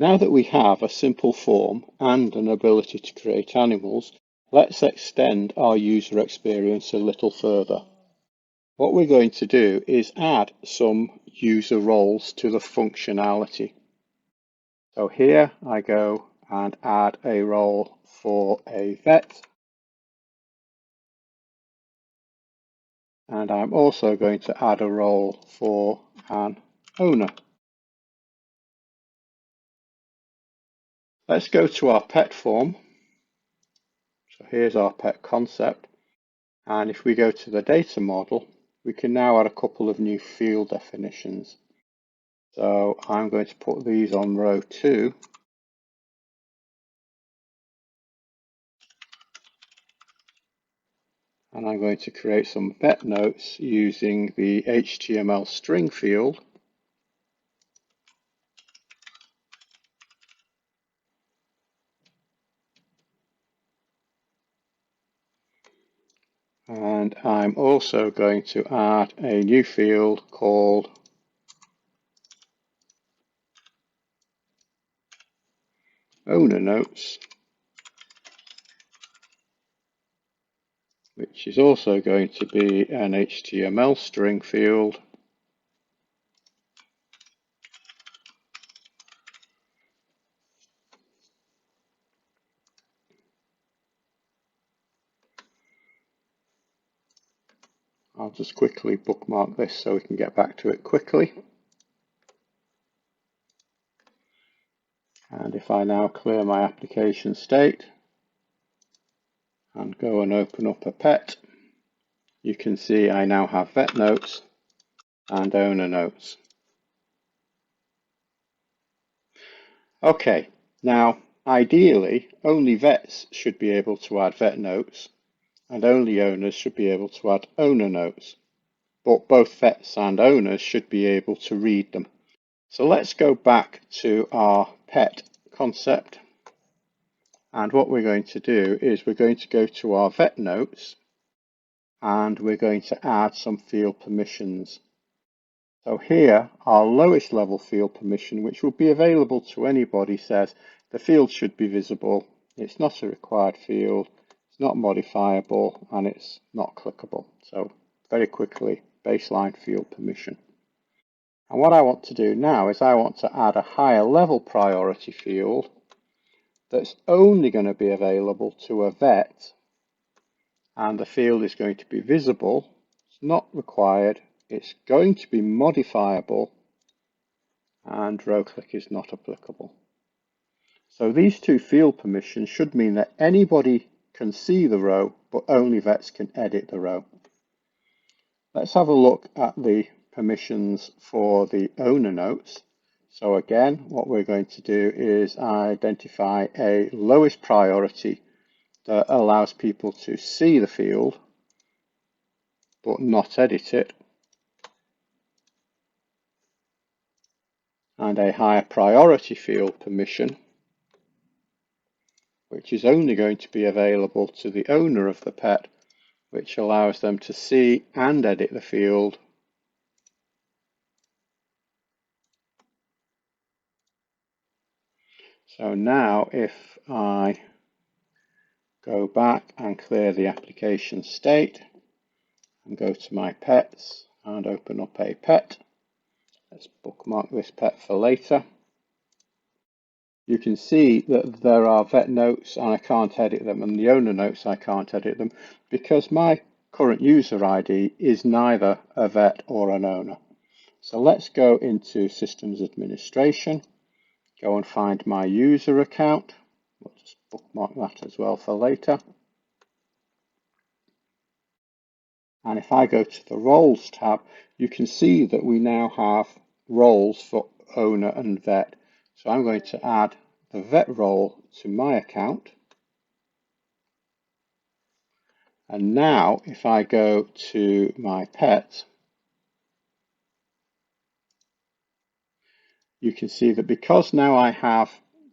Now that we have a simple form and an ability to create animals, let's extend our user experience a little further. What we're going to do is add some user roles to the functionality. So here I go and add a role for a vet. And I'm also going to add a role for an owner. Let's go to our pet form. So here's our pet concept. And if we go to the data model, we can now add a couple of new field definitions. So I'm going to put these on row 2. And I'm going to create some vet notes using the HTML string field. And I'm also going to add a new field called owner notes, which is also going to be an HTML string field. I'll just quickly bookmark this so we can get back to it quickly. And if I now clear my application state and go and open up a pet, you can see I now have vet notes and owner notes. Okay, now ideally only vets should be able to add vet notes and only owners should be able to add owner notes, but both vets and owners should be able to read them. So let's go back to our pet concept, and what we're going to do is we're going to go to our vet notes and we're going to add some field permissions. So here our lowest level field permission, which will be available to anybody, says the field should be visible, it's not a required field, it's not modifiable, and it's not clickable. So very quickly, baseline field permission. And what I want to do now is I want to add a higher level priority field that's only going to be available to a vet, and the field is going to be visible, it's not required, it's going to be modifiable, and row click is not applicable. So these two field permissions should mean that anybody can see the row, but only vets can edit the row. Let's have a look at the permissions for the owner notes. So again, what we're going to do is identify a lowest priority that allows people to see the field, but not edit it, and a higher priority field permission, which is only going to be available to the owner of the pet, which allows them to see and edit the field, so now if I go back and clear the application state and go to my pets and open up a pet, let's bookmark this pet for later. You can see that there are vet notes and I can't edit them, and the owner notes I can't edit them because my current user ID is neither a vet or an owner. So let's go into Systems Administration, go and find my user account. We'll just bookmark that as well for later. And if I go to the Roles tab, you can see that we now have roles for owner and vet. So I'm going to add the vet role to my account. And now if I go to my pet, you can see that because now I have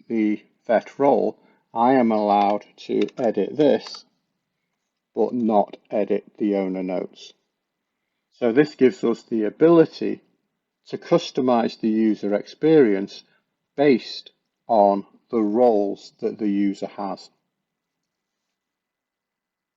the vet role, I am allowed to edit this, but not edit the owner notes. So this gives us the ability to customize the user experience based on the roles that the user has.